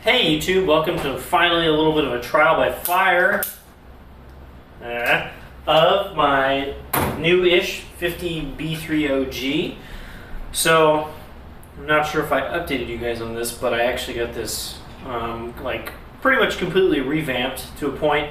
Hey YouTube, welcome to finally a little bit of a trial by fire of my new-ish 50 B3OG. So, I'm not sure if I updated you guys on this, but I actually got this like pretty much completely revamped to a point.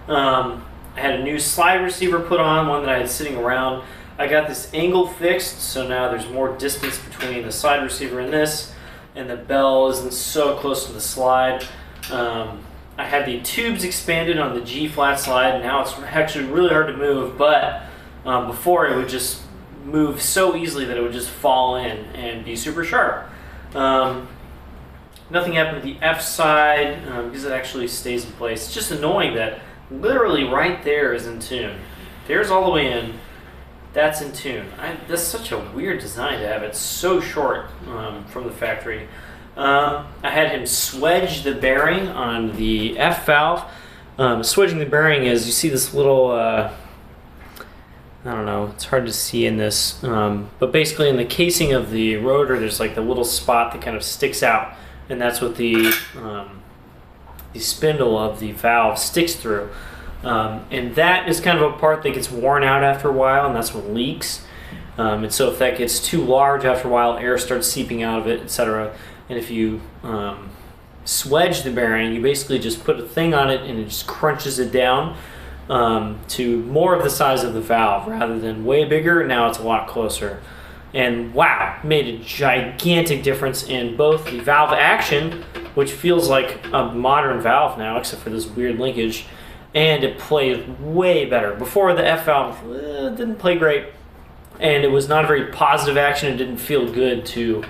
I had a new slide receiver put on, one that I had sitting around. I got this angle fixed, so now there's more distance between the slide receiver and this. And the bell isn't so close to the slide. I had the tubes expanded on the G flat slide. Now it's actually really hard to move, but before it would just move so easily that it would just fall in and be super sharp. Nothing happened with the F side because it actually stays in place. It's just annoying that literally right there is in tune. There's all the way in. That's in tune. That's such a weird design to have it so short from the factory. I had him swedge the bearing on the F valve. Swedging the bearing is, you see this little, I don't know, it's hard to see in this, but basically in the casing of the rotor there's like the little spot that kind of sticks out, and that's what the spindle of the valve sticks through. And that is kind of a part that gets worn out after a while, and that's what leaks. And so if that gets too large after a while, air starts seeping out of it, etc. And if you swedge the bearing, you basically just put a thing on it and it just crunches it down to more of the size of the valve rather than way bigger. Now it's a lot closer. And wow, made a gigantic difference in both the valve action, which feels like a modern valve now, except for this weird linkage, and it plays way better. Before, the F valve didn't play great, and it was not a very positive action. It didn't feel good to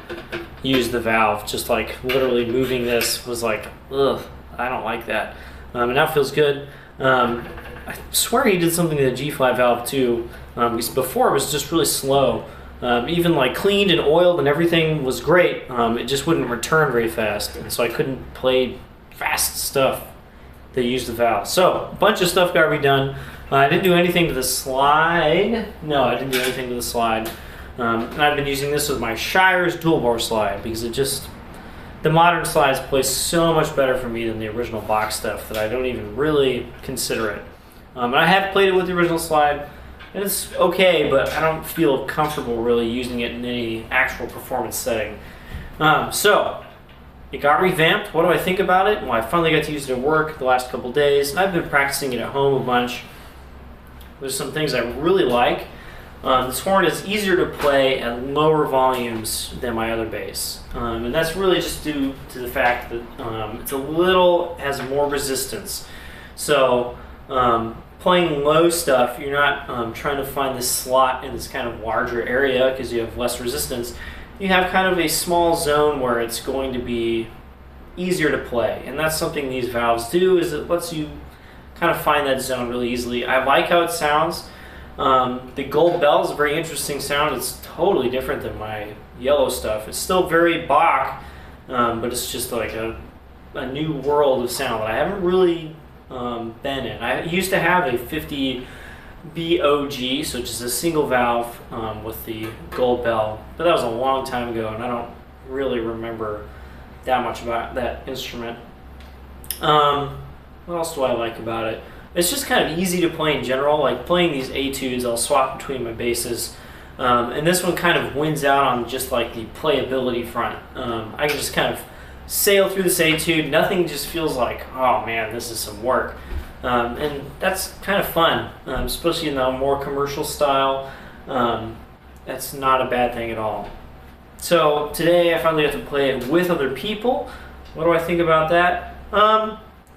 use the valve. Just like literally moving this was like, ugh, I don't like that. And now it feels good. I swear he did something to the G flat valve too, because before it was just really slow. Even like cleaned and oiled and everything was great. It just wouldn't return very fast, and so I couldn't play fast stuff that used the valve. So a bunch of stuff got redone. I didn't do anything to the slide. No, I didn't do anything to the slide. And I've been using this with my Shire's dual bore slide because the modern slides play so much better for me than the original Bach stuff that I don't even really consider it. And I have played it with the original slide, and it's okay, but I don't feel comfortable really using it in any actual performance setting. So it got revamped. What do I think about it? Well, I finally got to use it at work the last couple days. I've been practicing it at home a bunch. There's some things I really like. This horn is easier to play at lower volumes than my other bass. And that's really just due to the fact that has more resistance. So playing low stuff, you're not trying to find this slot in this kind of larger area because you have less resistance. You have kind of a small zone where it's going to be easier to play, and that's something these valves do, is it lets you kind of find that zone really easily. I like how it sounds. The gold bell is a very interesting sound. It's totally different than my yellow stuff. It's still very Bach, but it's just like a new world of sound that I haven't really been in. I used to have a 50 BOG, so just a single valve with the gold bell, but that was a long time ago, and I don't really remember that much about that instrument. What else do I like about it? It's just kind of easy to play in general. Like playing these etudes, I'll swap between my basses, and this one kind of wins out on just like the playability front. I can just kind of sail through this etude. Nothing just feels like, oh man, this is some work. And that's kind of fun, especially in the more commercial style. That's not a bad thing at all. So today I finally got to play it with other people. What do I think about that?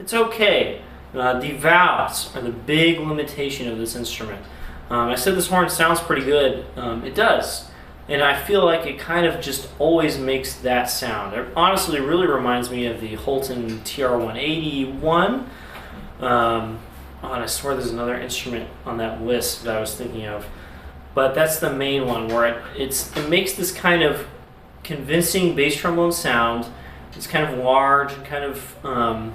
It's okay. The valves are the big limitation of this instrument. I said this horn sounds pretty good. It does. And I feel like it kind of just always makes that sound. It honestly really reminds me of the Holton TR-181. And I swear there's another instrument on that list that I was thinking of, but that's the main one where it makes this kind of convincing bass trombone sound. It's kind of large and kind of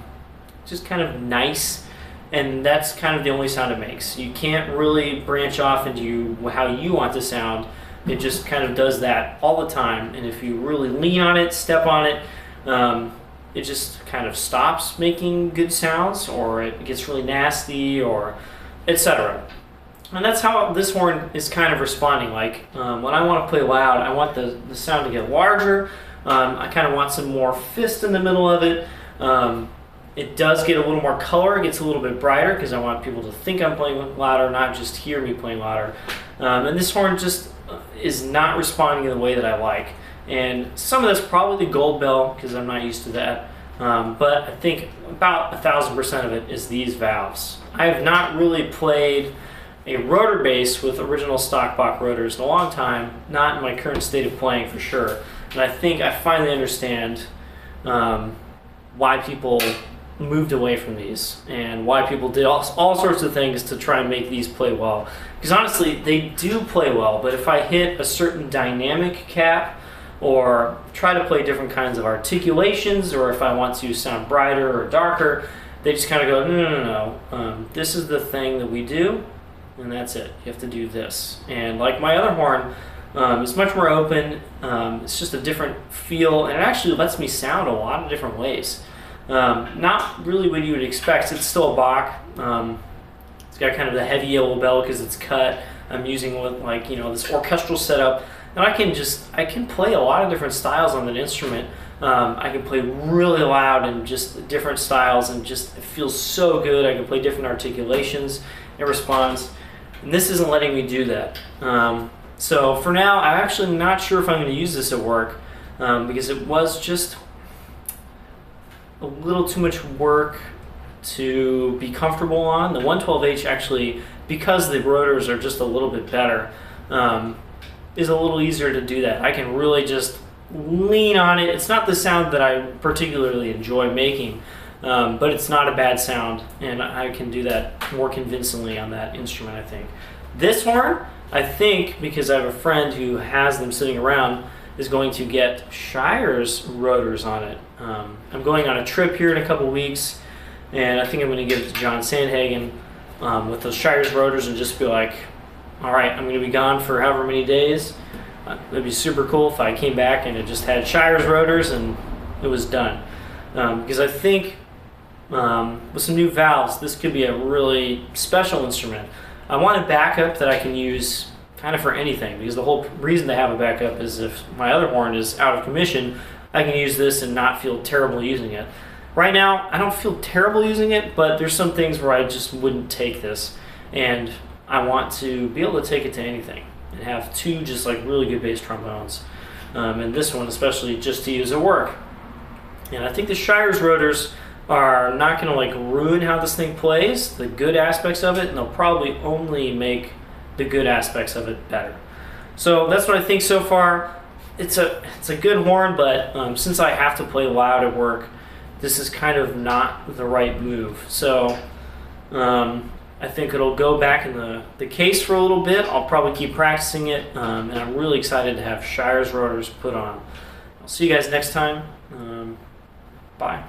just kind of nice, and that's kind of the only sound it makes. You can't really branch off into how you want to sound. It just kind of does that all the time, and if you really lean on it, step on it, it just kind of stops making good sounds, or it gets really nasty, or etc. And that's how this horn is kind of responding. Like when I want to play loud, I want the sound to get larger. I kind of want some more fist in the middle of it. It does get a little more color. It gets a little bit brighter because I want people to think I'm playing louder, not just hear me playing louder. And this horn just is not responding in the way that I like. And some of that's probably the gold bell because I'm not used to that. But I think about 1,000% of it is these valves. I have not really played a rotor bass with original stock Bach rotors in a long time, not in my current state of playing for sure. And I think I finally understand why people moved away from these and why people did all sorts of things to try and make these play well. Because honestly, they do play well, but if I hit a certain dynamic cap or try to play different kinds of articulations, or if I want to sound brighter or darker, they just kind of go, no. This is the thing that we do, and that's it. You have to do this. And like my other horn, it's much more open. It's just a different feel, and it actually lets me sound a lot of different ways. Not really what you would expect. It's still a Bach. It's got kind of the heavy yellow bell because it's cut. I'm using with this orchestral setup, and I can play a lot of different styles on that instrument. I can play really loud and just different styles, and just it feels so good. I can play different articulations. It responds, and this isn't letting me do that. So for now, I'm actually not sure if I'm going to use this at work because it was just a little too much work to be comfortable on. The 112H actually, because the rotors are just a little bit better, is a little easier to do that. I can really just lean on it. It's not the sound that I particularly enjoy making, but it's not a bad sound, and I can do that more convincingly on that instrument, I think. This horn, I think, because I have a friend who has them sitting around, is going to get Shire's rotors on it. I'm going on a trip here in a couple weeks, and I think I'm going to give it to John Sandhagen with those Shire's rotors and just be like, all right, I'm going to be gone for however many days. It'd be super cool if I came back and it just had Shire's rotors and it was done. Because I think with some new valves, this could be a really special instrument. I want a backup that I can use kind of for anything, because the whole reason to have a backup is if my other horn is out of commission, I can use this and not feel terrible using it. Right now, I don't feel terrible using it, but there's some things where I just wouldn't take this, and I want to be able to take it to anything and have two just like really good bass trombones, and this one especially just to use at work. And I think the Shire's rotors are not going to like ruin how this thing plays, the good aspects of it, and they'll probably only make the good aspects of it better. So that's what I think so far. It's a good horn, but since I have to play loud at work, this is kind of not the right move. So I think it'll go back in the case for a little bit. I'll probably keep practicing it, and I'm really excited to have Shire's rotors put on. I'll see you guys next time. Bye.